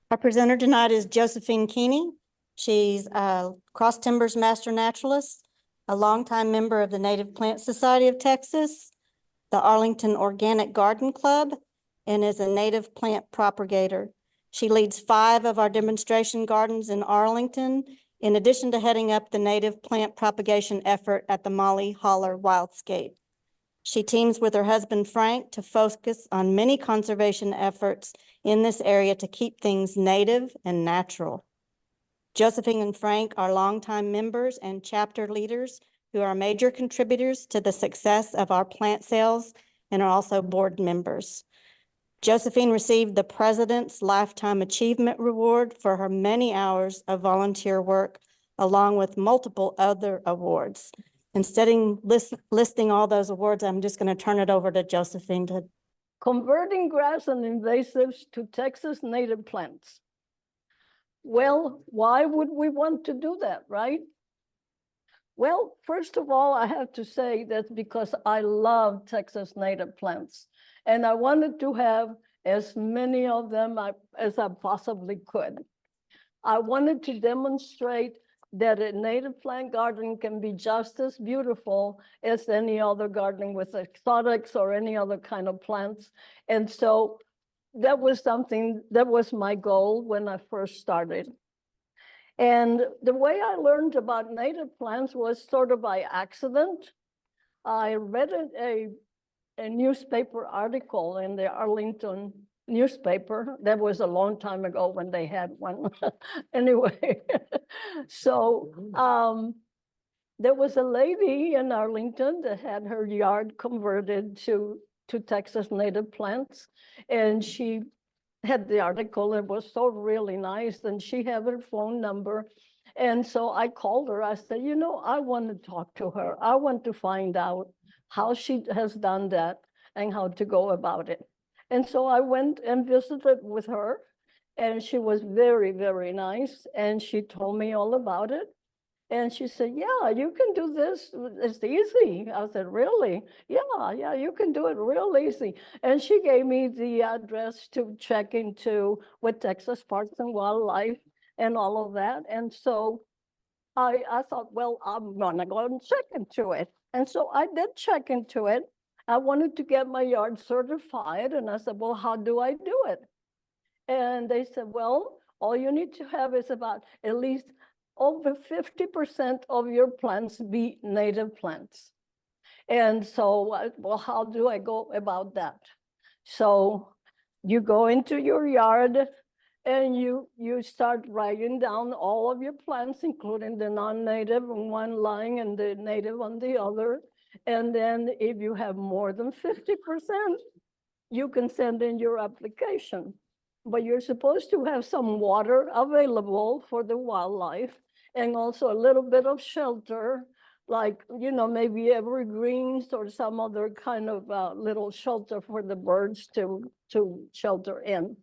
Our presenter tonight is Josephine Keeney. She's a Cross Timbers Master Naturalist, a longtime member of the Native Plant Society of Texas, the Arlington Organic Garden Club, and is a native plant propagator. She leads 5 of our demonstration gardens in Arlington, in addition to heading up the native plant propagation effort at the Molly Holler Wildscape. She teams with her husband, Frank, to focus on many conservation efforts in this area to keep things native and natural. Josephine and Frank are longtime members and chapter leaders who are major contributors to the success of our plant sales and are also board members. Josephine received the President's Lifetime Achievement Award for her many hours of volunteer work, along with multiple other awards. Instead of listing all those awards, I'm just going to turn it over to Josephine to. Converting grass and invasives to Texas native plants. Well, why would we want to do that, right? Well, first of all, I have to say that's because I love Texas native plants. And I wanted to have as many of them as I possibly could. I wanted to demonstrate that a native plant garden can be just as beautiful as any other gardening with exotics or any other kind of plants. And so that was something, that was my goal when I first started. And the way I learned about native plants was sort of by accident. I read a newspaper article in the Arlington newspaper. That was a long time ago when they had one. Anyway, so there was a lady in Arlington that had her yard converted to Texas native plants, and she had the article. It was so really nice, and she had her phone number. And so I called her. I said, you know, I want to talk to her. I want to find out how she has done that and how to go about it. And so I went and visited with her, and she was very, very nice. And she told me all about it. And she said, yeah, you can do this. It's easy. I said, really? Yeah, you can do it real easy. And she gave me the address to check into with Texas Parks and Wildlife and all of that. And so I thought, well, I'm gonna go and check into it. And so I did check into it. I wanted to get my yard certified. And I said, well, how do I do it? And they said, well, all you need to have is about at least over 50% of your plants be native plants. And so, well, how do I go about that? So you go into your yard and you start writing down all of your plants, including the non-native on one line and the native on the other. And then if you have more than 50%, you can send in your application. But you're supposed to have some water available for the wildlife and also a little bit of shelter, like, you know, maybe evergreens or some other kind of little shelter for the birds to shelter in.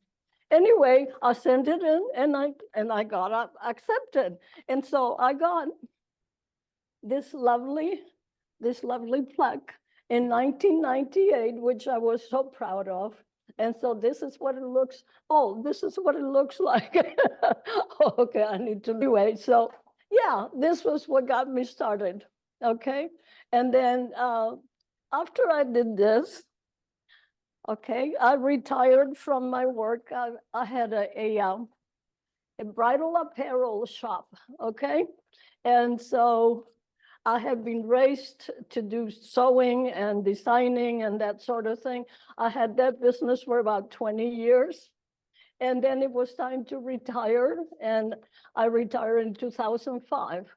Anyway, I sent it in and I got accepted. And so I got this lovely plaque in 1998, which I was so proud of. And so this is what it looks, this is what it looks like. Okay, I need to, anyway, so yeah, this was what got me started, okay? And then after I did this, okay, I retired from my work. I had a bridal apparel shop, okay? And so I have been raised to do sewing and designing and that sort of thing. I had that business for about 20 years. And then it was time to retire. And I retired in 2005.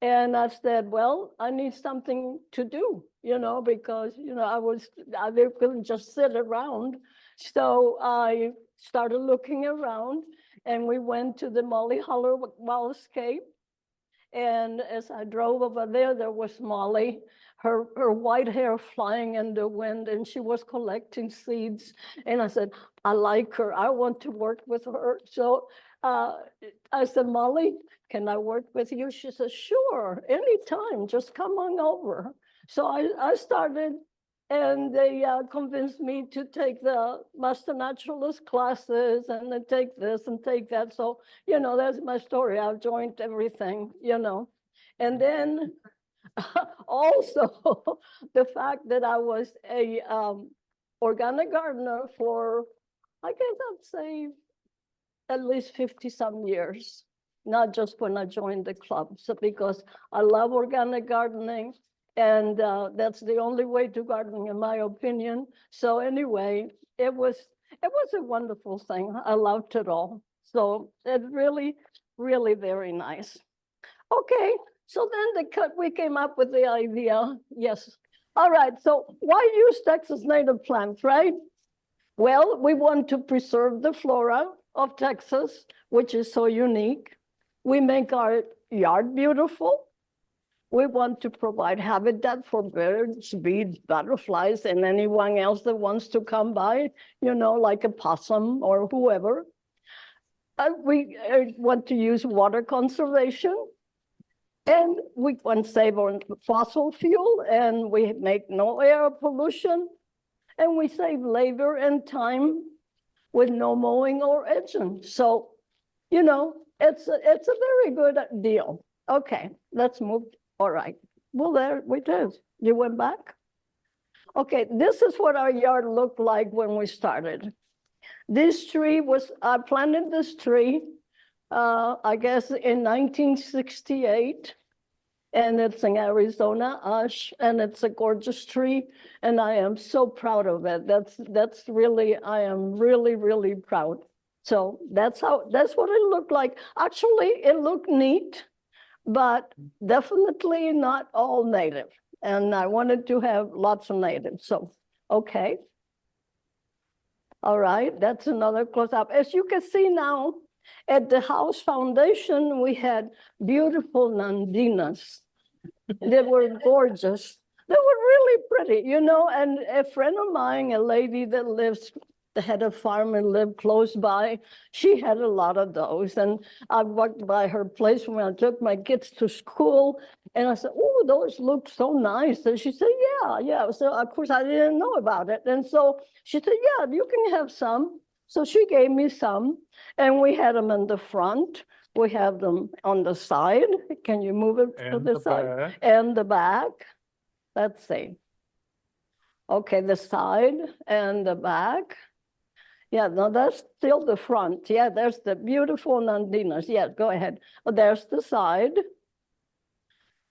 And I said, well, I need something to do, you know, because, you know, I couldn't just sit around. So I started looking around and we went to the Molly Holler Wildscape. And as I drove over there was Molly, her white hair flying in the wind, and she was collecting seeds. And I said, I like her. I want to work with her. So I said, Molly, can I work with you? She said, sure, anytime, just come on over. So I started And they convinced me to take the Master Naturalist classes and then take this and take that. So, you know, that's my story. I've joined everything, you know. And then also the fact that I was a organic gardener for, I guess I'd say, at least 50 some years, not just when I joined the club. So because I love organic gardening, and that's the only way to gardening, in my opinion. So anyway, it was a wonderful thing. I loved it all. So it really, really very nice. Okay, so then we came up with the idea. Yes. All right. So why use Texas native plants, right? Well, we want to preserve the flora of Texas, which is so unique. We make our yard beautiful. We want to provide habitat for birds, bees, butterflies, and anyone else that wants to come by, you know, like a possum or whoever. We want to use water conservation. And we want to save on fossil fuel, and we make no air pollution. And we save labor and time with no mowing or edging. So, you know, it's a very good deal. Okay, let's move. All right. Well, there we did. You went back? Okay, this is what our yard looked like when we started. This tree was, I planted this tree, I guess in 1968. And it's in Arizona ash, and it's a gorgeous tree, and I am so proud of it. That's really, I am really, really proud. So that's what it looked like. Actually, it looked neat, but definitely not all native. And I wanted to have lots of native. So, okay. All right, that's another close up. As you can see now, at the house foundation, we had beautiful nandinas. They were gorgeous. They were really pretty, you know, and a friend of mine, a lady that had a farm and lived close by, she had a lot of those. And I walked by her place when I took my kids to school, and I said, oh, those look so nice. And she said, yeah. So of course I didn't know about it. And so she said, yeah, you can have some. So she gave me some, and we had them in the front. We have them on the side. Can you move it to the side? Back. And the back. Let's see. Okay, the side and the back. Yeah, no, that's still the front. Yeah, there's the beautiful nandinas. Yeah, go ahead. Oh, there's the side.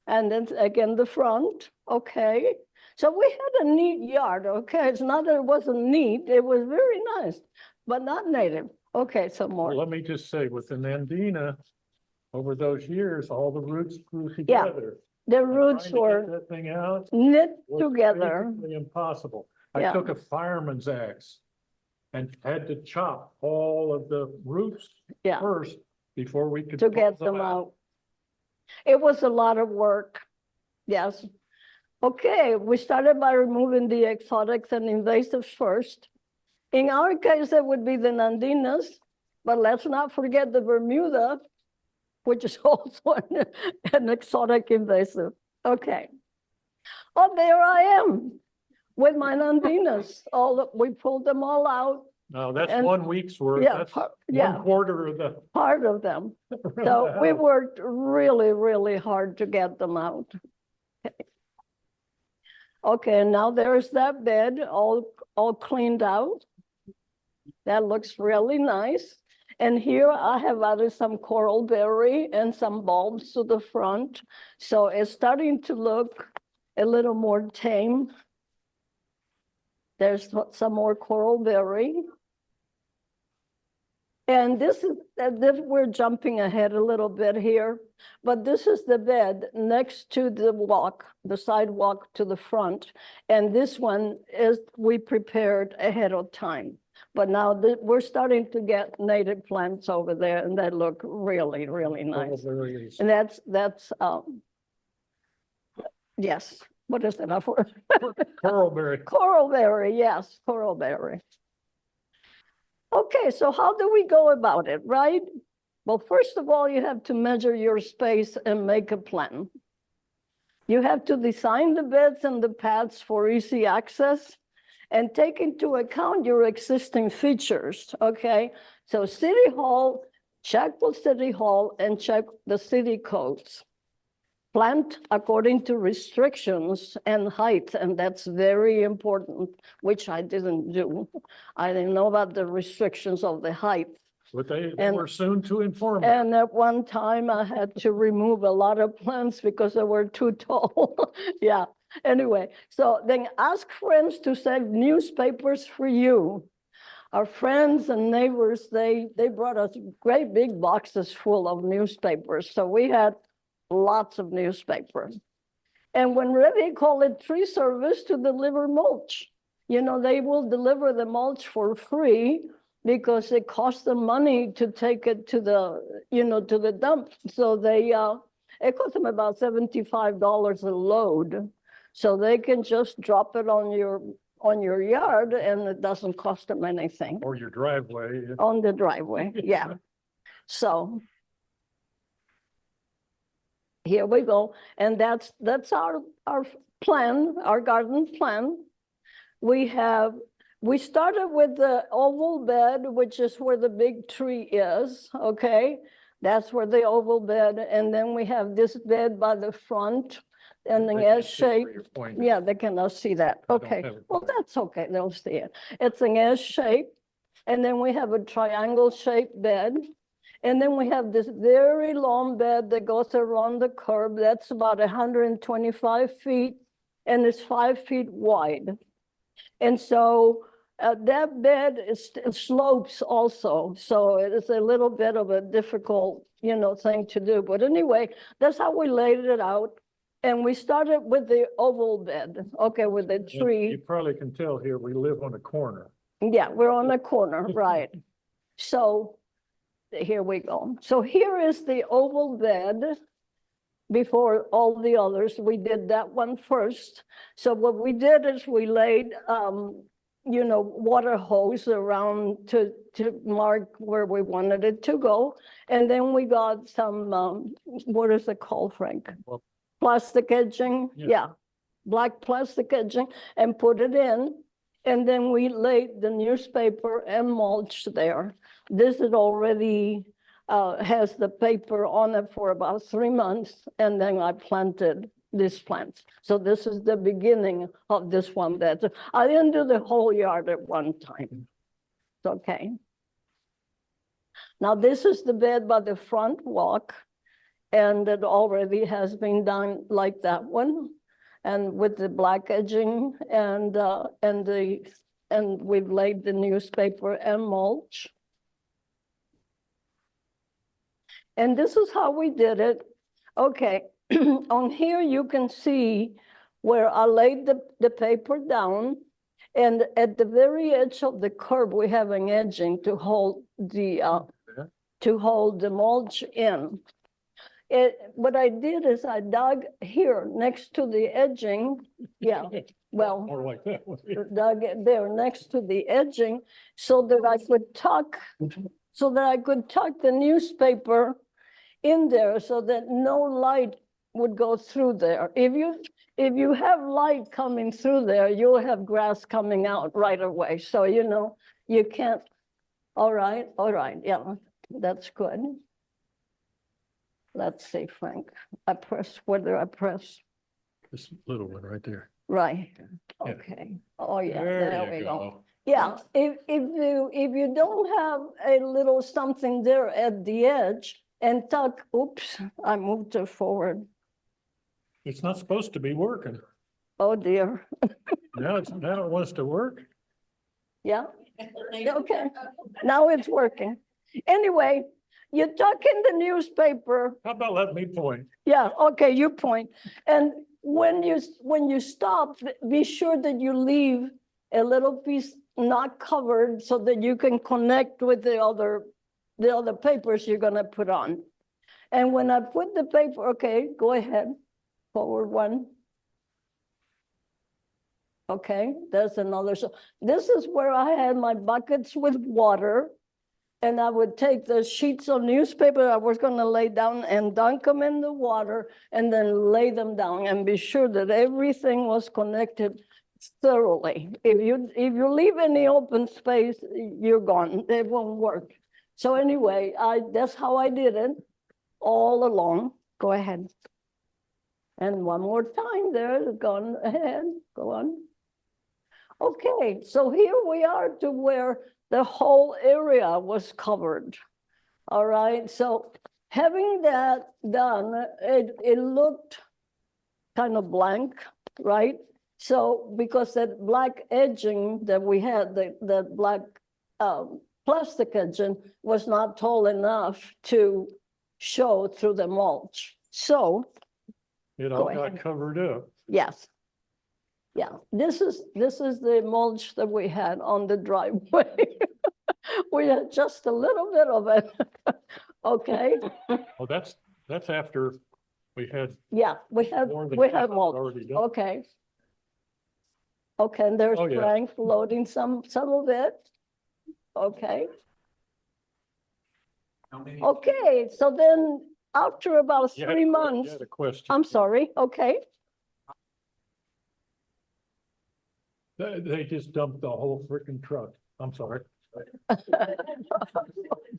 And then again, the front. Okay. So we had a neat yard. Okay, it's not that it wasn't neat. It was very nice, but not native. Okay, some more. Well, let me just say, with the Nandina, over those years, all the roots grew together. The And roots trying to get were that thing out knit was together. basically impossible. Yeah. I took a fireman's axe and had to chop all of the roots Yeah. first before we could To pull get them out. It was a lot of work. Yes. Okay, we started by removing the exotics and invasives first. In our case, it would be the nandinas, but let's not forget the Bermuda, which is also an exotic invasive. Okay. Oh, there I am with my nandinas. We pulled them all out. No, that's And- 1 week's worth. Yeah, That's yeah. 1/4 of the. Part of them. So we worked really, really hard to get them out. Okay, now there's that bed all cleaned out. That looks really nice. And here I have added some coral berry and some bulbs to the front. So it's starting to look a little more tame. There's some more coral berry. And this is, we're jumping ahead a little bit here, but this is the bed next to the sidewalk to the front. And this one is, we prepared ahead of time. But now we're starting to get native plants over there, and they look really, really nice. And that's yes, what is that for? Coralberry. Coralberry, yes, coralberry. Okay, so how do we go about it, right? Well, first of all, you have to measure your space and make a plan. You have to design the beds and the paths for easy access and take into account your existing features, okay? So City Hall, check with City Hall and check the city codes. Plant according to restrictions and height, and that's very important, which I didn't do. I didn't know about the restrictions of the height. But they And- were soon to inform. us. And at one time I had to remove a lot of plants because they were too tall. Yeah, anyway, so then ask friends to send newspapers for you. Our friends and neighbors, they brought us great big boxes full of newspapers. So we had lots of newspapers. And when ready, call it tree service to deliver mulch. You know, they will deliver the mulch for free because it costs them money to take it to the, you know, to the dump. So they, it cost them about $75 a load. So they can just drop it on your yard and it doesn't cost them anything. Or your driveway. On the driveway, yeah. So here we go. And that's our plan, our garden plan. We started with the oval bed, which is where the big tree is, okay? That's where the oval bed, and then we have this bed by the front and They an can't S see where shape. you're pointing. Yeah, they cannot see that. I don't Okay, have it well, pointed. that's okay, they'll see it. It's an S shape, and then we have a triangle shaped bed. And then we have this very long bed that goes around the curb. That's about 125 feet, and it's 5 feet wide. And so that bed slopes also. So it is a little bit of a difficult, you know, thing to do. But anyway, that's how we laid it out. And we started with the oval bed, okay, with the You tree. probably can tell here, we live on a corner. Yeah, we're on the corner, right. So here we go. So here is the oval bed before all the others. We did that one first. So what we did is we laid, you know, water hose around to mark where we wanted it to go. And then we got some, what is it called, Frank? Well- Plastic edging, Yeah. yeah, black plastic edging, and put it in. And then we laid the newspaper and mulch there. This is already has the paper on it for about 3 months, and then I planted these plants. So this is the beginning of this one bed. I didn't do the whole yard at one time. It's okay. Now this is the bed by the front walk, and it already has been done like that one, and with the black edging and we've laid the newspaper and mulch. And this is how we did it. Okay, on here you can see where I laid the paper down, and at the very edge of the curb we have an edging to hold the mulch in. What I did is I dug here next to the edging, yeah, well, More like that. dug it there next to the edging so that I could tuck the newspaper in there so that no light would go through there. If you have light coming through there, you'll have grass coming out right away. So, you know, you can't, all right, yeah, that's good. Let's see, Frank, I press, whether I press, This little one right there. right, Yeah. okay. Oh, yeah, there you we go. Yeah, if you don't have a little something there at the edge and tuck, oops, I moved it forward. It's not supposed to be working. Oh dear, Now it wants to work. yeah, okay, now it's working. Anyway, you tuck in the newspaper, How about let me point? yeah, okay, you point. And when you stop, be sure that you leave a little piece not covered so that you can connect with the other papers you're gonna put on. And when I put the paper, okay, go ahead, forward one. Okay, there's another. So this is where I had my buckets with water. And I would take the sheets of newspaper I was gonna lay down and dunk them in the water and then lay them down and be sure that everything was connected thoroughly. If you leave any open space, you're gone. It won't work. So anyway, that's how I did it all along. Go ahead. And one more time there, gone ahead, go on. Okay, so here we are to where the whole area was covered. All right, so having that done, it looked kind of blank, right? So because that black edging that we had, the black plastic edging was not tall enough to show through the mulch. So It all Go got ahead. covered up. yes. Yeah, this is the mulch that we had on the driveway. We had just a little bit of it. Okay, Oh, that's after we had yeah, we had more than half of it mulch. already done. Okay. Okay, and there's Oh, yeah. Frank loading some of it. Okay. Okay, so then after about You had 3 a- months, You had a question. I'm sorry, okay. They just dumped the whole freaking truck. I'm sorry.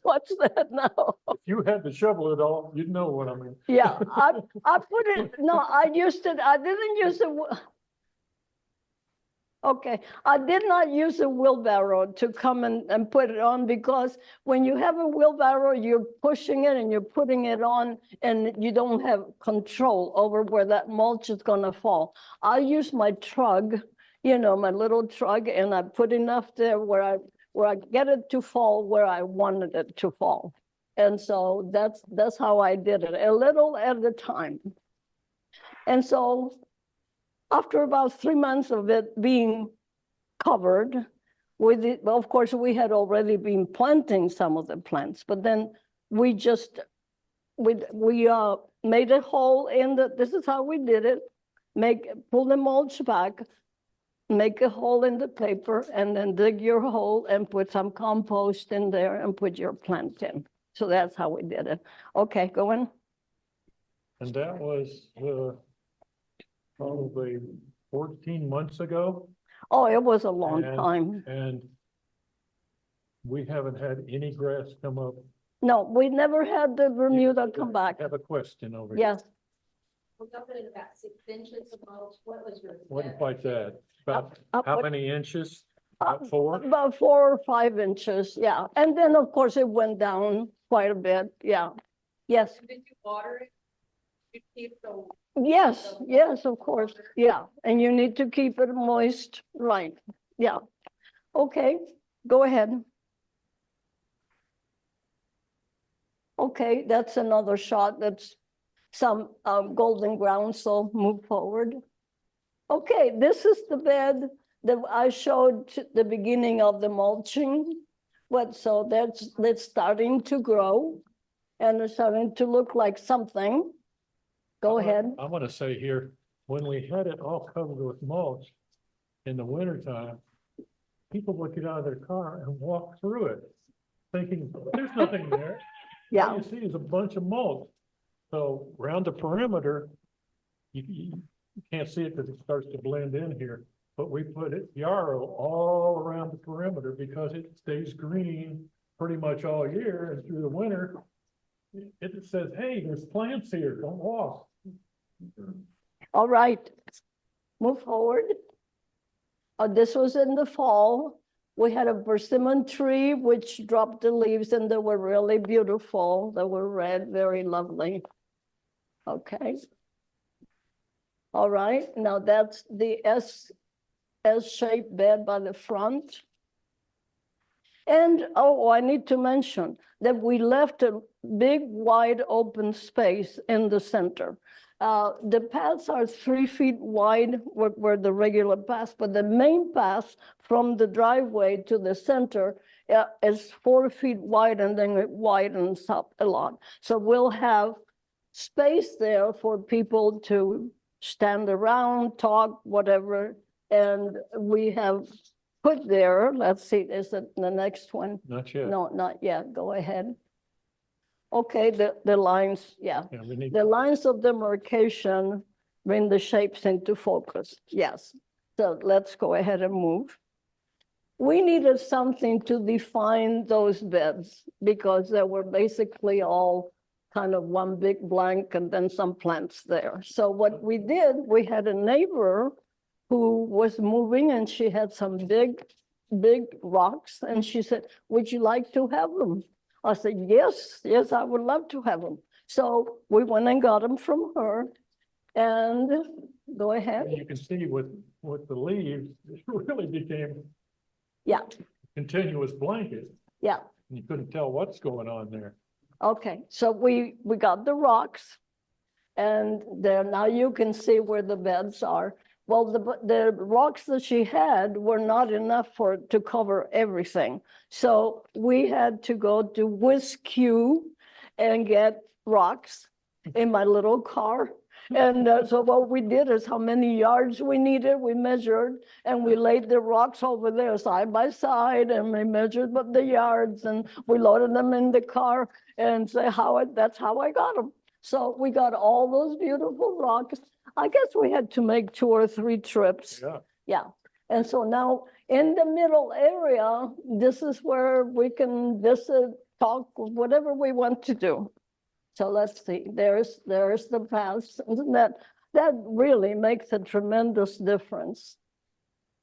What's that now? If you had to shovel it all, you'd know what I mean. Yeah, I put it, no, I didn't use it. Okay, I did not use a wheelbarrow to come and put it on because when you have a wheelbarrow, you're pushing it and you're putting it on and you don't have control over where that mulch is gonna fall. I use my trug, you know, my little trug, and I put enough there where I get it to fall where I wanted it to fall. And so that's how I did it, a little at a time. And so after about 3 months of it being covered with it, well, of course, we had already been planting some of the plants, but then we just, we made a hole in the, this is how we did it, pull the mulch back, make a hole in the paper, and then dig your hole and put some compost in there and put your plant in. So that's how we did it. Okay, go on. And that was probably 14 months ago. Oh, it was a long And- time. And we haven't had any grass come up. No, we never had the Bermuda come back. I have a question over here. Yes, We're up at about 6 inches of mulch. What was your? Wasn't quite that. About Up how what- many inches? Uh, About 4? about 4 or 5 inches, yeah. And then, of course, it went down quite a bit, yeah. Yes, Did you water it? You keep the. yes, yes, of course, yeah. And you need to keep it moist, right, yeah. Okay, go ahead. Okay, that's another shot. That's some golden ground, so move forward. Okay, this is the bed that I showed to the beginning of the mulching. So that's starting to grow and it's starting to look like something. Go ahead. I'm gonna say here, when we had it all covered with mulch in the wintertime, people would get out of their car and walk through it, thinking, there's nothing there. All Yeah, you see is a bunch of mulch. So around the perimeter, you can't see it because it starts to blend in here. But we put it yarrow all around the perimeter because it stays green pretty much all year, and through the winter, it says, hey, there's plants here, don't walk. all right. Move forward. This was in the fall. We had a persimmon tree which dropped the leaves and they were really beautiful. They were red, very lovely. Okay. All right, now that's the S-shaped bed by the front. And, oh, I need to mention that we left a big, wide open space in the center. The paths are 3 feet wide where the regular paths, but the main path from the driveway to the center is 4 feet wide and then it widens up a lot. So we'll have space there for people to stand around, talk, whatever. And we have put there. Let's see, is it the next one? Not yet. No, not yet. Go ahead. Okay, the lines, yeah. Yeah, we need, The lines of demarcation bring the shapes into focus. Yes. So let's go ahead and move. We needed something to define those beds because they were basically all kind of one big blank and then some plants there. So what we did, we had a neighbor who was moving and she had some big rocks and she said, would you like to have them? I said, yes, I would love to have them. So we went and got them from her and go ahead. you can see with the leaves, it really became Yeah, continuous blanket. yeah. And you couldn't tell what's going on there. Okay, so we got the rocks and there, now you can see where the beds are. Well, the rocks that she had were not enough to cover everything. So we had to go to Whiz-Q and get rocks in my little car. And so what we did is how many yards we needed, we measured, and we laid the rocks over there side by side, and we measured the yards, and we loaded them in the car, and say that's how I got them. So we got all those beautiful rocks. I guess we had to make 2 or 3 trips. Yeah. Yeah. And so now in the middle area, this is where we can visit, talk, whatever we want to do. So let's see, there's the paths. Isn't that really makes a tremendous difference.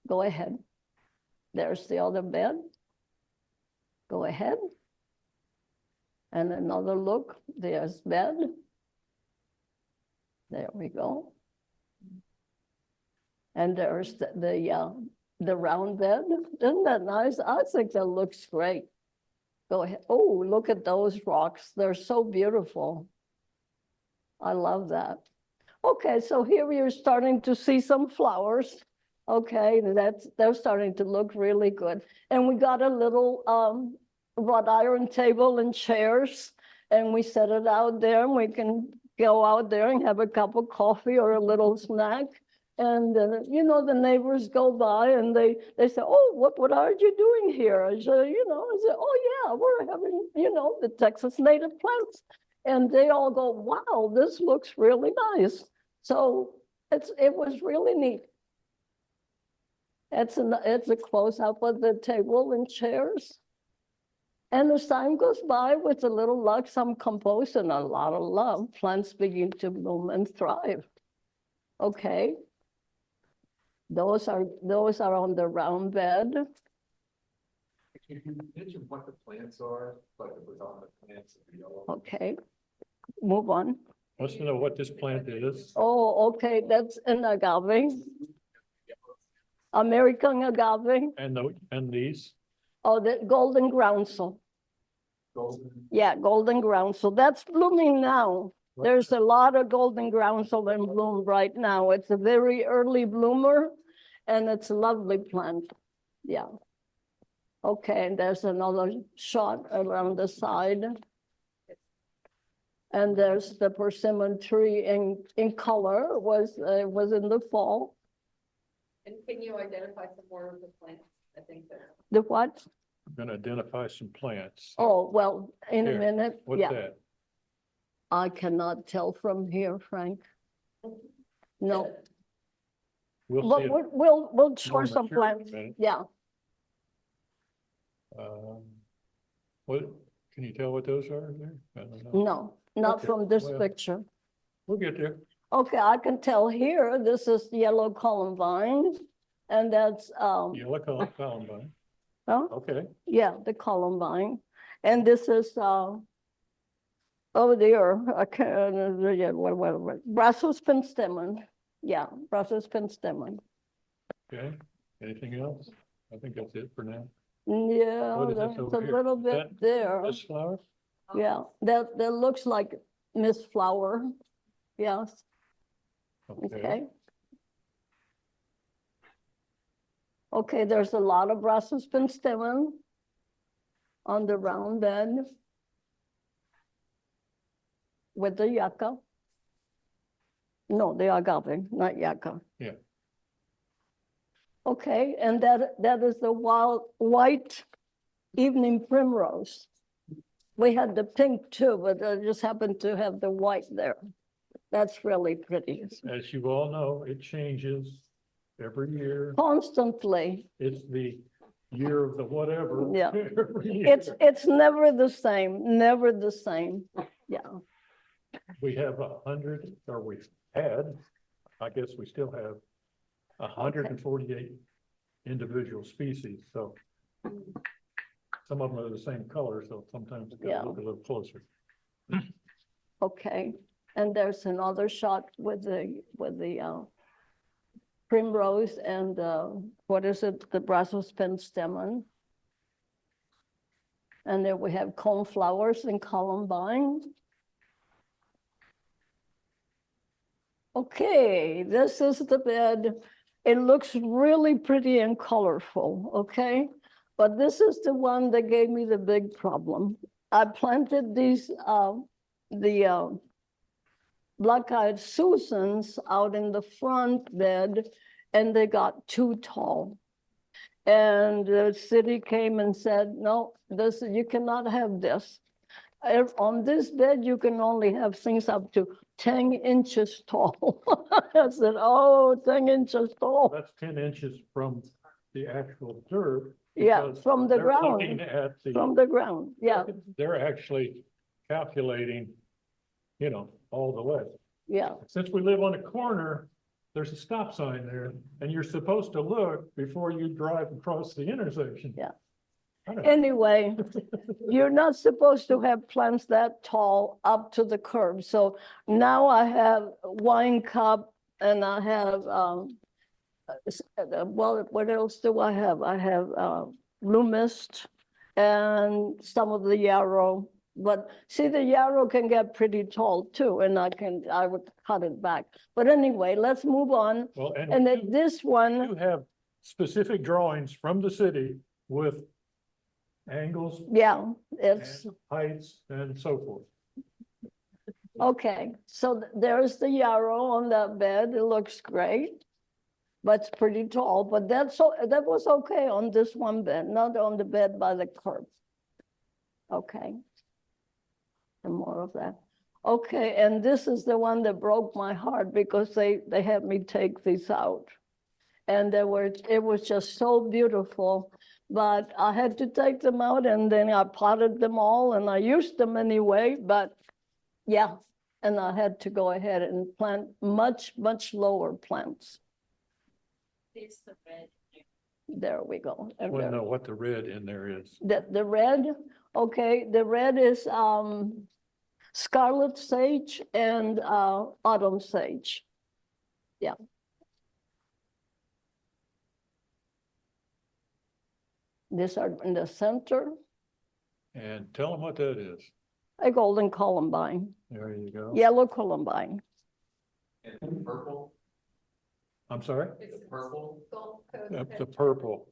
Go ahead. There's the other bed. Go ahead. And another look, there's bed. There we go. And there's the round bed. Isn't that nice? I think that looks great. Go ahead. Oh, look at those rocks. They're so beautiful. I love that. Okay, so here you're starting to see some flowers. Okay, they're starting to look really good. And we got a little wrought iron table and chairs, and we set it out there, and we can go out there and have a cup of coffee or a little snack. And you know, the neighbors go by and they say, oh, what are you doing here? I say, oh yeah, we're having, the Texas native plants. And they all go, wow, this looks really nice. So it was really neat. It's a close up of the table and chairs. And as time goes by with a little luck, some compost and a lot of love, plants begin to bloom and thrive. Okay. Those are on the round bed. You mentioned what the plants are, but it was on the plants of the yellow. Okay, move on. Wants to know what this plant is. Oh, okay, that's an agave. American agave. And these. Oh, the golden groundsel. Golden. Yeah, golden groundsel. That's blooming now. There's a lot of golden groundsel in bloom right now. It's a very early bloomer and it's a lovely plant. Yeah. Okay, and there's another shot around the side. And there's the persimmon tree in color, was in the fall. And can you identify some more of the plants? I think that. The what? I'm gonna identify some plants. Oh, well, in a Here, minute. What's Yeah, that? I cannot tell from here, Frank. No, We'll but see it. we'll show more some mature in a plants. minute. Yeah. What, can you tell what those are there? I don't know. No, not Okay, from this well. picture. We'll get there. Okay, I can tell here, this is yellow columbine, and that's, Yellow columbine. huh? Okay. Yeah, the columbine. And this is, over there, I can't, yeah, what, Brussels penstemon. Yeah, Brussels penstemon. Okay. Anything else? I think that's it for now. Yeah, What is this there's over a here? little bit That- there. This flower? Yeah, that looks like Miss Flower. Yes, okay. Okay, there's a lot of Brussels penstemon on the round bed with the yucca. No, the agave, not yucca. Yeah. Okay, and that is the wild white evening primrose. We had the pink too, but I just happened to have the white there. That's really pretty. As you all know, it changes every year. Constantly. It's the year of the whatever. Yeah. every year. It's never the same, never the same. Yeah, We have 100, or we've had, I guess we still have 148 individual species, so some of them are the same color, so sometimes you Yeah. gotta look a little closer. okay. And there's another shot with the primrose and what is it, the Brussels penstemon. And then we have coneflowers and columbine. Okay, this is the bed. It looks really pretty and colorful, okay? But this is the one that gave me the big problem. I planted these, the black-eyed Susans out in the front bed, and they got too tall. And the city came and said, no, this, you cannot have this. On this bed, you can only have things up to 10 inches tall. I said, oh, 10 inches tall. That's 10 inches from the actual dirt. Yeah, because from the they're looking ground, at from the ground, yeah, They're actually calculating, all the way. yeah. Since we live on a corner, there's a stop sign there, and you're supposed to look before you drive across the intersection. Yeah. I don't know. Anyway, you're not supposed to have plants that tall up to the curb. So now I have wine cup and I have, well, what else do I have? I have blue mist and some of the yarrow. But see, the yarrow can get pretty tall too, and I would cut it back. But anyway, let's move on. Well, And then this one, you have specific drawings from the city with angles yeah, it's. and heights and so forth. Okay, so there's the yarrow on that bed. It looks great, but it's pretty tall. But that was okay on this one bed, not on the bed by the curb. Okay, and more of that. Okay, and this is the one that broke my heart because they had me take these out, and it was just so beautiful. But I had to take them out, and then I potted them all, and I used them anyway. But yeah. And I had to go ahead and plant much, much lower plants. It's the red. There we go. I And want to there- know what the red in there is. The red, okay, the red is scarlet sage and autumn sage. Yeah. These are in the center, And tell them what that is. a golden columbine, There you go. yellow columbine. And purple, I'm sorry? It's purple, Gulf Coast. The purple.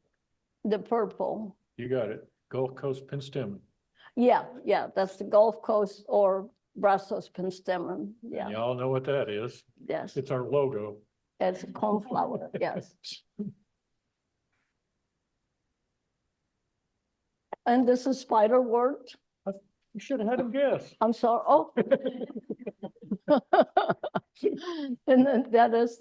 The purple. You got it. Gulf Coast penstemon. Yeah, that's the Gulf Coast or Brussels penstemon. Yeah, Y'all know what that is. yes, It's our logo. it's a coneflower, yes. And this is spiderwort. You should have had them guess. I'm sorry, oh. And then that is,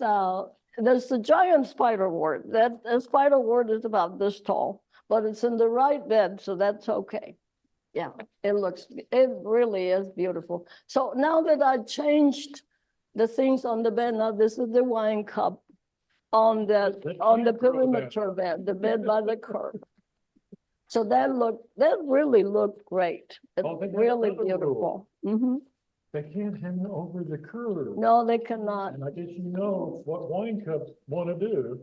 there's the giant spiderwort. That spiderwort is about this tall, but it's in the right bed, so that's okay. Yeah, it really is beautiful. So now that I changed the things on the bed, now this is the wine cup on the That on the can't grow that. perimeter bed, the bed by the curb. So that really looked great. It's Oh, they got really another beautiful. Mhm. They can't hang over the curb. No, they cannot. And I guess you know what wine cups want to do.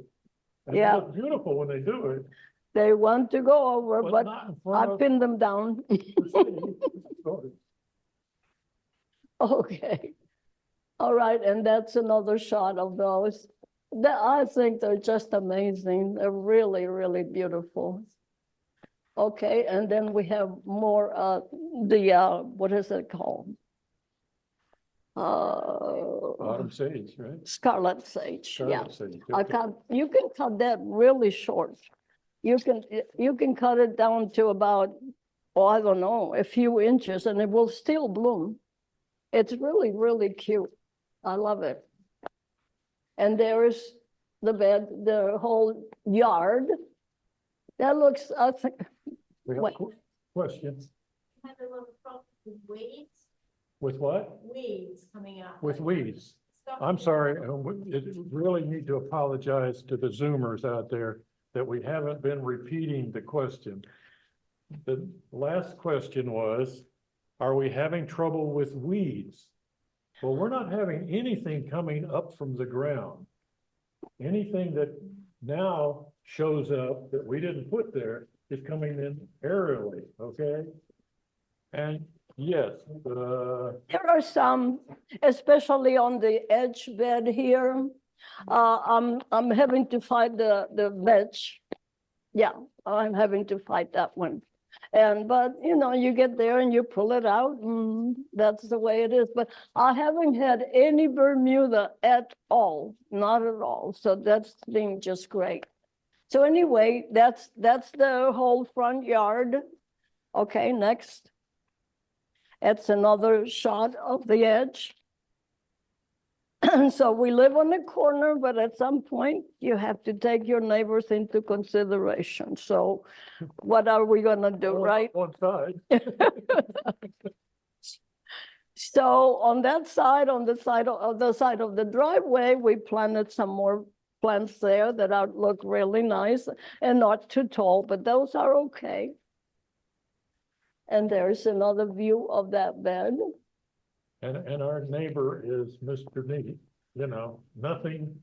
And Yeah. It looks beautiful when they do it. They want to go over, but not in I front of pinned them down. the city. Okay. All right, and that's another shot of those. I think they're just amazing. They're really, really beautiful. Okay, and then we have more, what is it called? Autumn sage, right? Scarlet sage, yeah. Scarlet sage. I Okay. cut, you can cut that really short. You can cut it down to about, oh, I don't know, a few inches and it will still bloom. It's really, really cute. I love it. And there's the bed, the whole yard. That looks, I think, We have Wait. questions. Had a little problem with weeds, With what? weeds coming out. With like weeds. stuff I'm in the sorry, yard. it really need to apologize to the Zoomers out there that we haven't been repeating the question. The last question was, are we having trouble with weeds? Well, we're not having anything coming up from the ground. Anything that now shows up that we didn't put there is coming in aerially, okay? And yes, there are some, especially on the edge bed here. I'm having to fight the veg. Yeah, I'm having to fight that one. But you know, you get there and you pull it out, and that's the way it is. But I haven't had any Bermuda at all, not at all. So that's been just great. So anyway, that's the whole front yard. Okay, next. It's another shot of the edge. So we live on the corner, but at some point you have to take your neighbors into consideration. So what are we gonna do, right? one side. So on that side, on the side of the driveway, we planted some more plants there that look really nice and not too tall, but those are okay. And there's another view of that bed. And our neighbor is Mr. Neat, you know, nothing.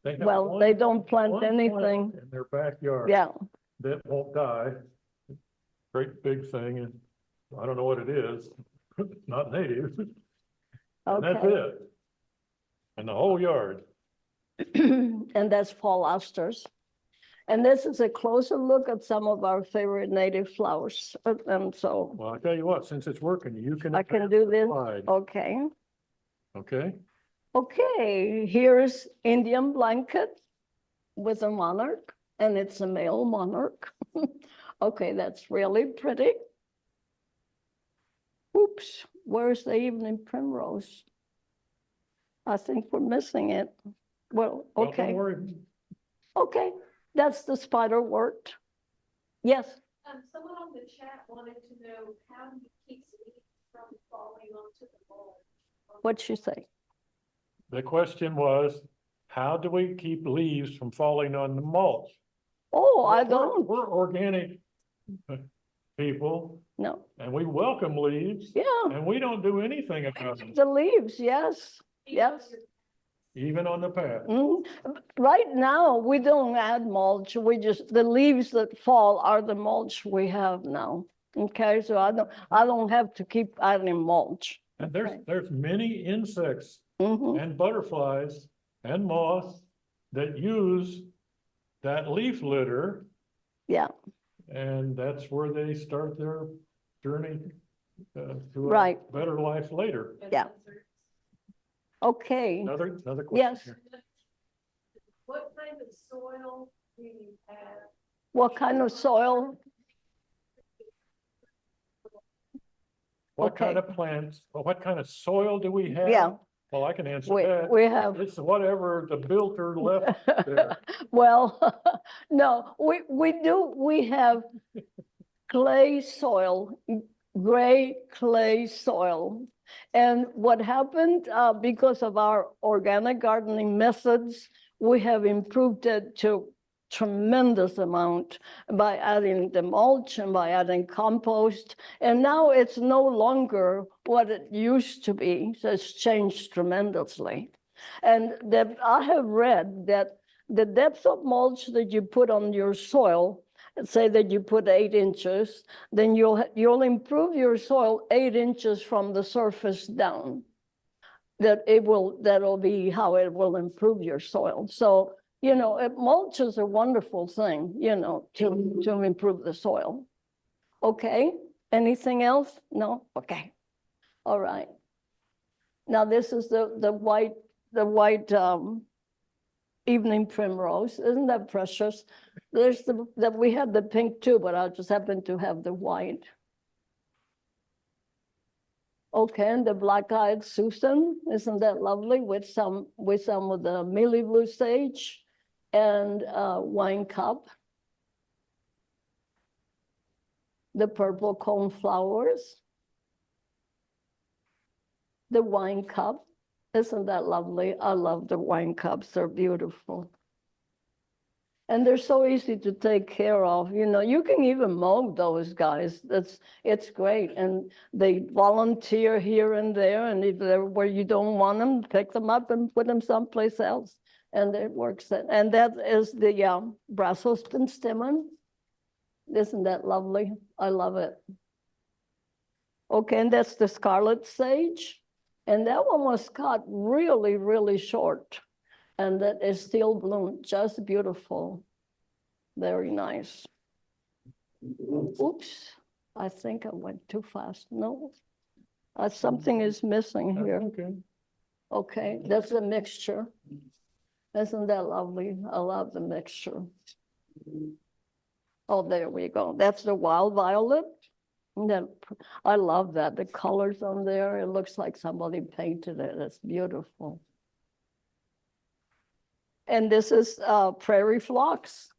They have Well, one- they don't plant one plant anything. in their backyard. Yeah, That won't die. Great big thing, and I don't know what it is, not native, and that's okay. it. And the whole yard. And that's fall asters. And this is a closer look at some of our favorite native flowers. And so Well, I tell you what, since it's working, you can. I can advance do the this. slide, Okay. Okay, Okay, here's Indian blanket with a monarch, and it's a male monarch. Okay, that's really pretty. Oops, where's the evening primrose? I think we're missing it. Well, well, okay, don't worry, okay, that's the spiderwort. Yes, Someone on the chat wanted to know how you keep leaves from falling onto the mulch. what'd she say? the question was, how do we keep leaves from falling on the mulch? Oh, I We're- don't, We're organic people, no, and we welcome leaves, yeah, and we don't do anything about them, the leaves, yes, yes. even on the path. Right now, we don't add mulch. We just, the leaves that fall are the mulch we have now. Okay, so I don't have to keep adding mulch. And Okay. there's many insects Mhm. and butterflies and moths that use that leaf litter, Yeah, and that's where they start their journey to a Right. better life later. Yeah. okay. Another question. Yes. here. What kind of soil do you have? What kind of soil? What kind Okay. of plants, or what kind of soil do we have? Yeah, Well, I can answer we that. have. It's whatever the builder left there. Well, no, we have clay soil, gray clay soil. And what happened, because of our organic gardening methods, we have improved it to tremendous amount by adding the mulch and by adding compost. And now it's no longer what it used to be. So it's changed tremendously. And that I have read that the depth of mulch that you put on your soil, say that you put 8 inches, then you'll improve your soil 8 inches from the surface down. That'll be how it will improve your soil. So, you know, mulch is a wonderful thing, you know, to improve the soil. Okay, anything else? No? Okay, all right. Now this is the white white evening primrose. Isn't that precious? There's that we had the pink too, but I just happen to have the white. Okay, and the black-eyed Susan, isn't that lovely? With some of the mealy blue sage and wine cup. The purple cone flowers. The wine cup, isn't that lovely? I love the wine cups, they're beautiful. And they're so easy to take care of. You know, you can even mow those guys. It's great. And they volunteer here and there. And if they're where you don't want them, pick them up and put them someplace else. And it works. And that is the Brussels penstemon. Isn't that lovely? I love it. Okay, and that's the scarlet sage. And that one was cut really, really short. And that is still bloomed, just beautiful. Very nice. Oops, I think I went too fast. No, something is missing here. Okay. Okay, that's a mixture. Isn't that lovely? I love the mixture. Oh, there we go. That's the wild violet. I love that. The colors on there, it looks like somebody painted it. It's beautiful. And this is prairie phlox.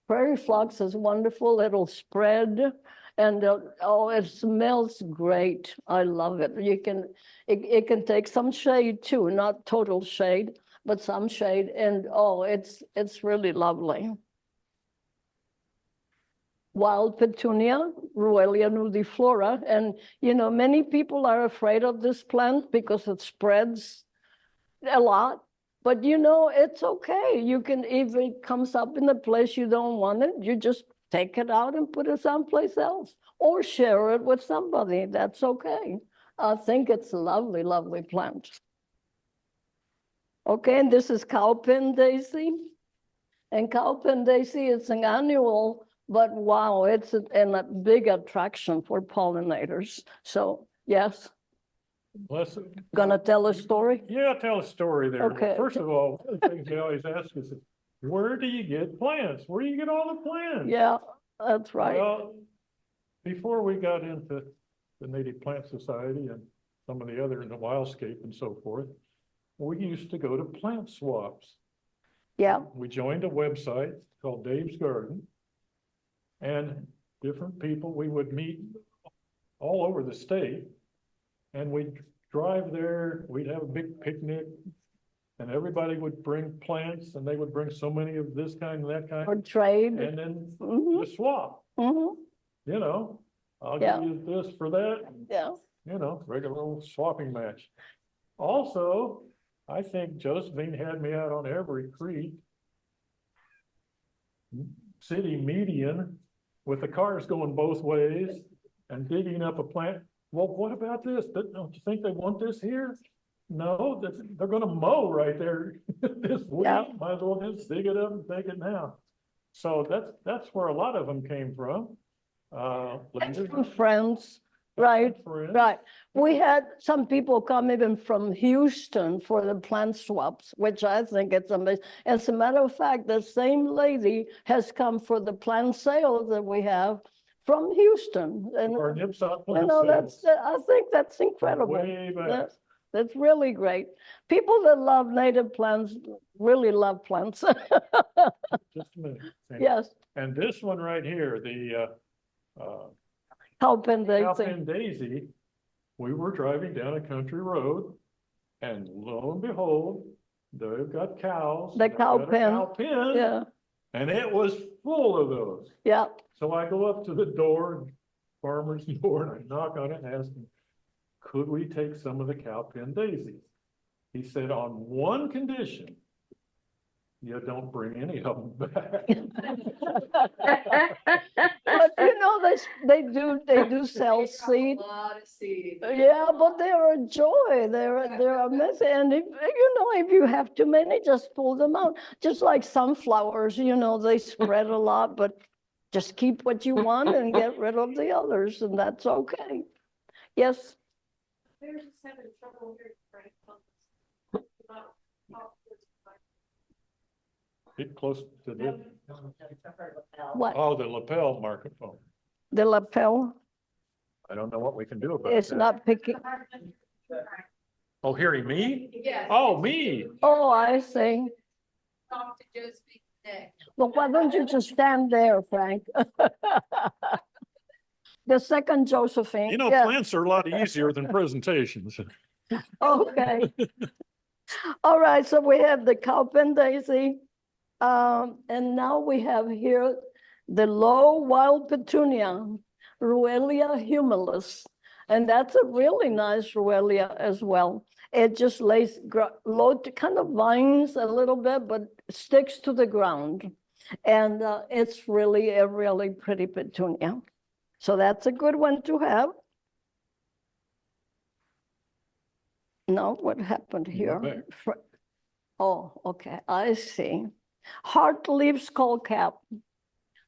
Prairie phlox is wonderful. It'll spread, and oh, it smells great. I love it. It can take some shade too, not total shade, but some shade, and oh, it's really lovely. Wild petunia, Ruellia nudiflora, and you know, many people are afraid of this plant because it spreads a lot. But you know, it's okay. You can, if it comes up in a place you don't want it, you just take it out and put it someplace else, or share it with somebody. That's okay. I think it's a lovely, lovely plant. Okay, and this is cowpen daisy. And cowpen daisy, it's an annual, but wow, it's a big attraction for pollinators. So yes. Gonna tell a story? Yeah, tell a story there. Okay. First of all, one of the things they always ask is, where do you get plants? Where do you get all the plants? Yeah, that's right. Well, before we got into the Native Plant Society and some of the other in the wildscape and so forth, we used to go to plant swaps. Yeah, We joined a website called Dave's Garden, and different people, we would meet all over the state, and we'd drive there, we'd have a big picnic, and everybody would bring plants, and they would bring so many of this kind and that kind, or trade. and then Mhm, the swap, mhm, you know, I'll Yeah. give you this for that, yeah. you know, regular old swapping match. Also, I think Josephine had me out on every creek, city median, with the cars going both ways and digging up a plant. Well, what about this? Don't you think they want this here? No, they're gonna mow right there this week. Yeah. Might as well just dig it up and take it now. So that's where a lot of them came from. Linda, From friends, right, friends. right. We had some people come even from Houston for the plant swaps, which I think it's amazing. As a matter of fact, the same lady has come for the plant sales that we have from Houston. And Our Nipsot you plant know, sales. I think that's incredible. Way back. That's really great. People that love native plants really love plants. Just a minute. Yes, And this one right here, the cowpen daisy. Cowpen daisy, we were driving down a country road, and lo and behold, they've got cows. The they've got a cowpen. cow pen, Yeah, and it was full of those. yeah. So I go up to the door, farmer's door, and I knock on it and ask him, could we take some of the cowpen daisies? He said, on one condition, you don't bring any of them back. But you know, they do sell seed. Lot of seed. Yeah, but they're a joy. They're amazing. And if you know, if you have too many, just pull them out. Just like sunflowers, you know, they spread a lot, but just keep what you want and get rid of the others, and that's okay. Yes, They're just having trouble here, Frank. Get close to the, What, oh, the lapel microphone. the lapel? I don't know what we can do about It's that. not picking. Oh, hearing me? Yes. Oh, me. Oh, I see. Talk to Josephine next. Well, why don't you just stand there, Frank? The second Josephine. You know, yeah. plants are a lot easier than presentations. Okay. All right, so we have the cowpen daisy. And now we have here the low wild petunia, Ruellia humilis. And that's a really nice Ruellia as well. It just lays low, kind of vines a little bit, but sticks to the ground. And it's really a really pretty petunia. So that's a good one to have. No, what happened You went here? Oh, okay, I see. Heart leaf skullcap.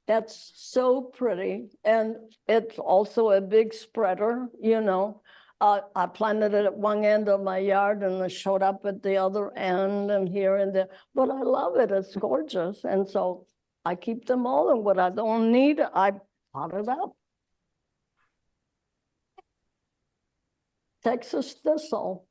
That's so pretty. And it's also a big spreader, you know. I planted it at one end of my yard and it showed up at the other end and here and there. But I love it, it's gorgeous. And so I keep them all, and what I don't need, I pot it up. Texas thistle.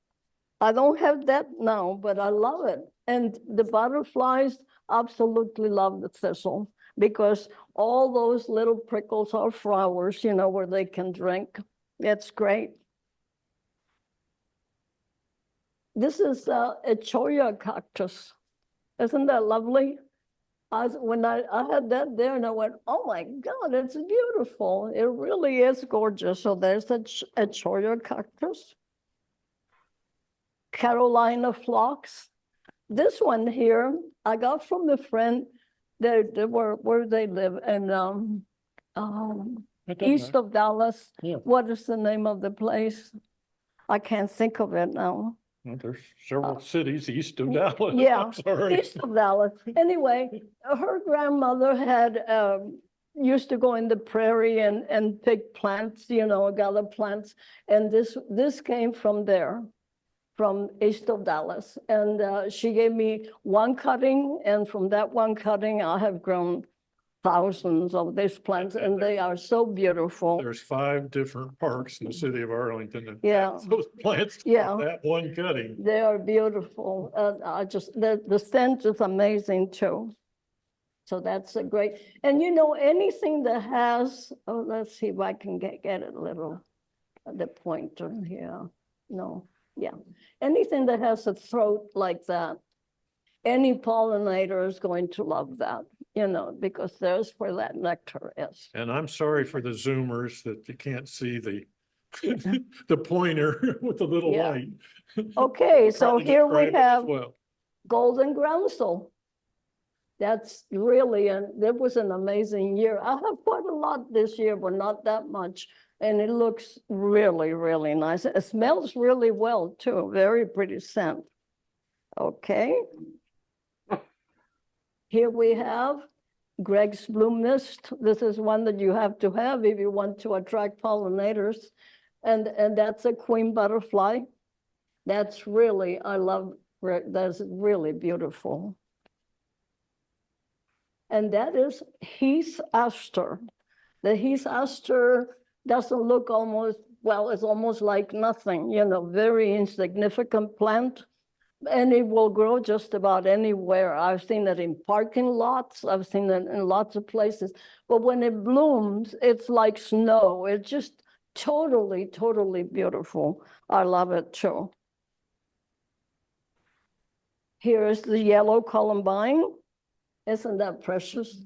I don't have that now, but I love it. And the butterflies absolutely love the thistle because all those little prickles are flowers, you know, where they can drink. It's great. This is a cholla cactus. Isn't that lovely? When I had that there and I went, oh my God, it's beautiful. It really is gorgeous. So there's a cholla cactus. Carolina phlox. This one here, I got from the friend that where they live in It doesn't east of Dallas. Yeah. What is the name of the place? I can't think of it now. Well, there's several cities east of Dallas. yeah, I'm sorry. East of Dallas. Anyway, her grandmother had used to go in the prairie and pick plants, you know, gather plants, and this came from there, from east of Dallas. And she gave me one cutting, and from that one cutting, I have grown thousands of these plants, and they are so beautiful. There's 5 different parks in the city of Arlington. And Yeah. those plants, Yeah. that one cutting. They are beautiful. The scent is amazing too. So that's a great, and you know, anything that has, oh, let's see if I can get it a little, the pointer here. No, yeah. Anything that has a throat like that, any pollinator is going to love that, you know, because there's where that nectar is. And I'm sorry for the Zoomers that you can't see the the pointer with the little Yeah. light. Okay, so Trying to here we describe it as have well. golden groundsel. That's really, it was an amazing year. I have quite a lot this year, but not that much. And it looks really, really nice. It smells really well too. Very pretty scent. Okay. Here we have Greg's Blue Mist. This is one that you have to have if you want to attract pollinators. And that's a queen butterfly. That's really, I love, that's really beautiful. And that is Heath aster. The Heath aster doesn't look almost, well, it's almost like nothing, you know, very insignificant plant. And it will grow just about anywhere. I've seen it in parking lots. I've seen it in lots of places. But when it blooms, it's like snow. It's just totally, totally beautiful. I love it too. Here is the yellow columbine. Isn't that precious?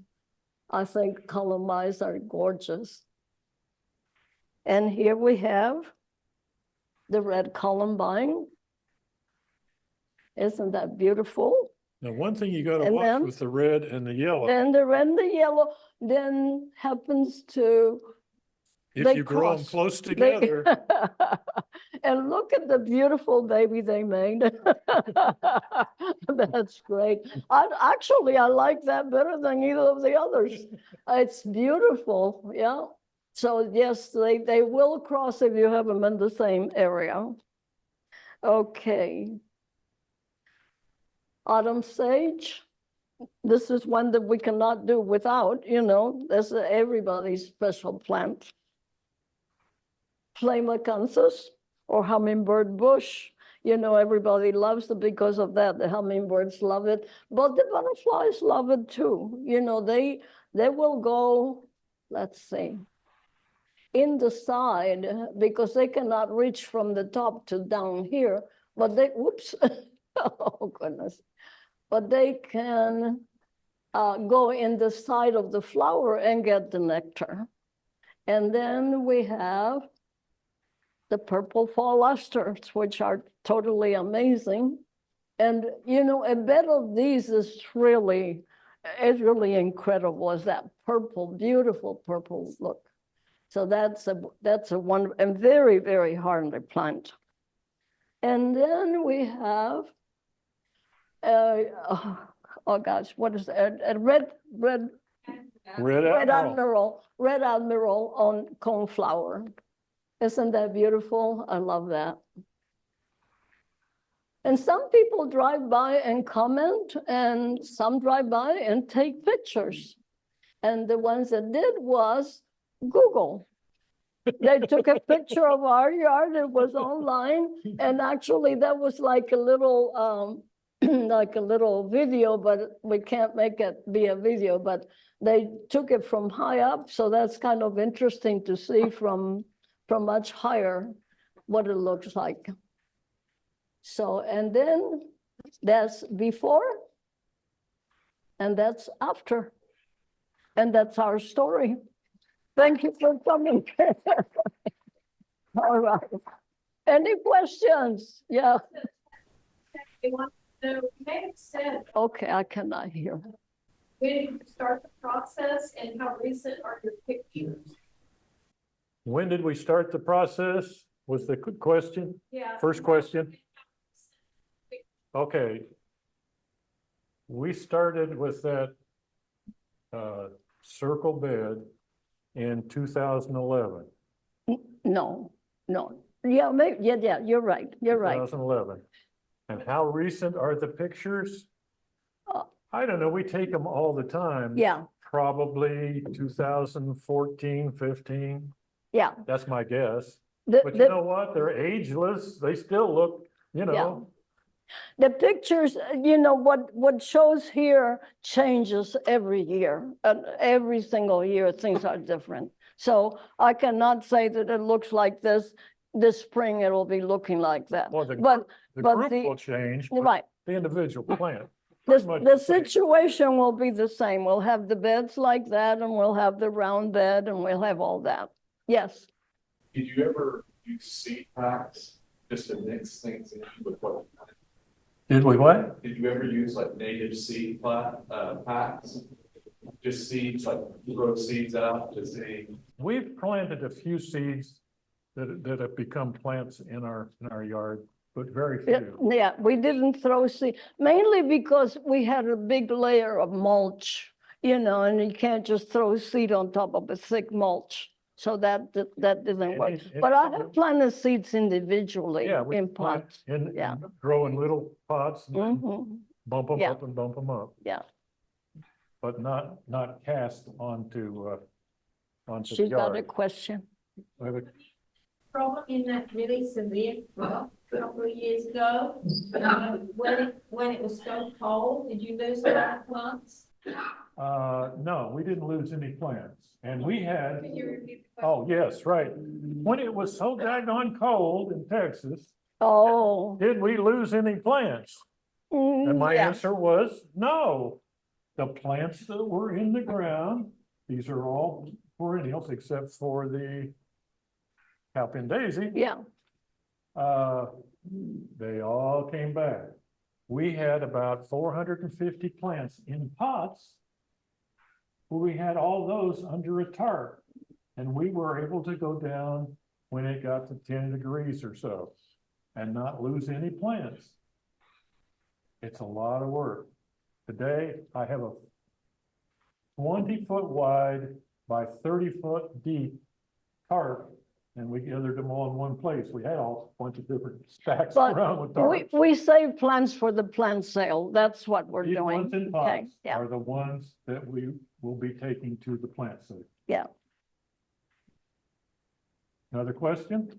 I think columbines are gorgeous. And here we have the red columbine. Isn't that beautiful? Now, one thing you gotta And watch then- with the red and the yellow, Then the red and the yellow then happens to if they you grow them cross. close they- together, and look at the beautiful baby they made. That's great. I like that better than either of the others. It's beautiful, yeah. So yes, they will cross if you have them in the same area. Okay. Autumn sage. This is one that we cannot do without, you know, that's everybody's special plant. Flame acanthus or hummingbird bush. You know, everybody loves it because of that. The hummingbirds love it, but the butterflies love it too. You know, they will go, let's see, in the side because they cannot reach from the top to down here, but they, whoops, oh goodness. But they can go in the side of the flower and get the nectar. And then we have the purple fall asters, which are totally amazing. And, you know, a bed of these is really, it's really incredible, is that purple, beautiful purple look. So that's a one, and very, very hardy plant. And then we have, oh gosh, what is that? A red admiral on coneflower. Isn't that beautiful? I love that. And some people drive by and comment, and some drive by and take pictures. And the ones that did was Google. They took a picture of our yard, it was online, and actually that was like a little like a little video, but we can't make it be a video, but they took it from high up, so that's kind of interesting to see from much higher what it looks like. So, and then that's before, and that's after, and that's our story. Thank you for coming. All right. Any questions? Yeah. They want to know, you may have said, Okay, I cannot hear. when did you start the process and how recent are your pictures? When did we start the process? Was the question? Yeah. First question. Okay. We started with that circle bed in 2011. No. Yeah, maybe, yeah, you're right. You're right. 2011. And how recent are the pictures? Uh, I don't know. We take them all the time. Yeah, Probably 2014, 15. yeah. That's my guess. The, But the, you know what? They're ageless. They still look, you know. the pictures, you know, what shows here changes every year. Every single year, things are different. So I cannot say that it looks like this spring, it'll be looking like that. Well, the But group the- will change, but right, the individual plant. pretty much the same. situation will be the same. We'll have the beds like that, and we'll have the round bed, and we'll have all that. Yes. Did you ever use seed packs just to mix things in with what? Did we what? Did you ever use like native seed packs? Just seeds, like throw seeds out to see? We've planted a few seeds that have become plants in our yard, but very few. Yeah, we didn't throw seed, mainly because we had a big layer of mulch, you know, and you can't just throw seed on top of a thick mulch. So that didn't work. But I have planted seeds individually Yeah, we in plant pots. in, Yeah. grow in little pots and then Mhm. bump them Yeah. up and bump them up. Yeah, But not cast onto the she's got a yard. question. We have a- Problem in that really severe drought a couple of years ago, when it was so cold, did you lose a lot of plants? No, we didn't lose any plants, and we had, Could you repeat the question? oh, yes, right. When it was so daggone cold in Texas, Oh. did we lose any plants? And my Yeah. answer was no. The plants that were in the ground, these are all perennials except for the Halpin daisy. Yeah, They all came back. We had about 450 plants in pots. We had all those under a tarp, and we were able to go down when it got to 10 degrees or so and not lose any plants. It's a lot of work. Today, I have a 20-foot wide by 30-foot deep tarp and we gathered them all in one place. We had all a bunch of different stacks But around with we, tarps. we save plants for the plant sale. That's what we're These doing. ones in Okay, pots yeah, are the ones that we will be taking to the plant sale. yeah. Another question?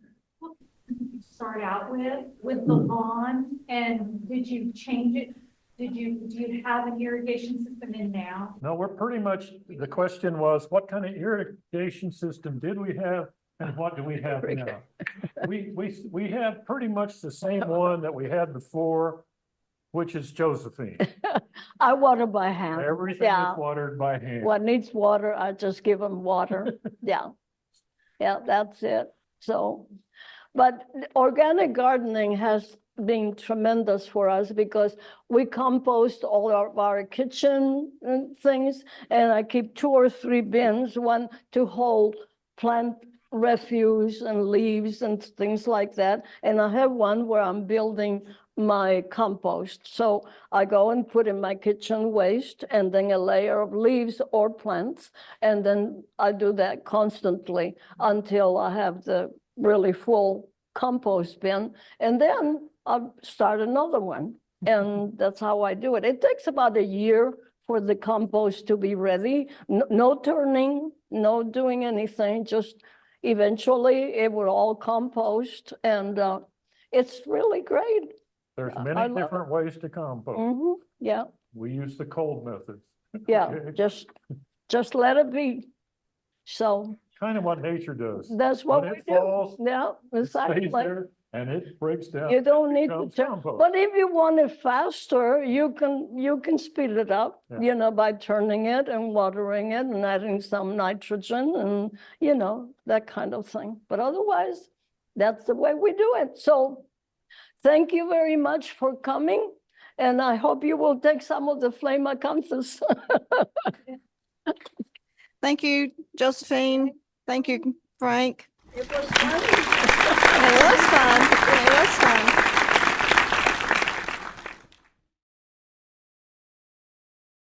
Start out with the lawn, and did you change it? Do you have an irrigation system in now? No, we're pretty much, the question was, what kind of irrigation system did we have and what do we have now? We have pretty much the same one that we had before, which is Josephine. I water by hand. Everything Yeah. is watered by hand. What needs water, I just give them water. Yeah. Yeah, that's it. So, but organic gardening has been tremendous for us because we compost all of our kitchen things, and I keep 2 or 3 bins, one to hold plant refuse and leaves and things like that. And I have one where I'm building my compost. So I go and put in my kitchen waste and then a layer of leaves or plants. And then I do that constantly until I have the really full compost bin. And then I'll start another one. And that's how I do it. It takes about a year for the compost to be ready. No turning, no doing anything, just eventually it will all compost. And it's really great. There's I many love it. different ways to compost. Yeah, We use the cold method. yeah, Okay. just let it be. So Kind of what nature does. that's what When we it do. falls, Yeah, it stays exactly. there and it breaks down. You don't need to becomes turn, compost. but if you want it faster, you can speed it up, Yeah. by turning it and watering it and adding some nitrogen and, that kind of thing. But otherwise, that's the way we do it. So thank you very much for coming. And I hope you will take some of the flame acanthus. Thank you, Josephine. Thank you, Frank. It was fun. It was fun. It was fun.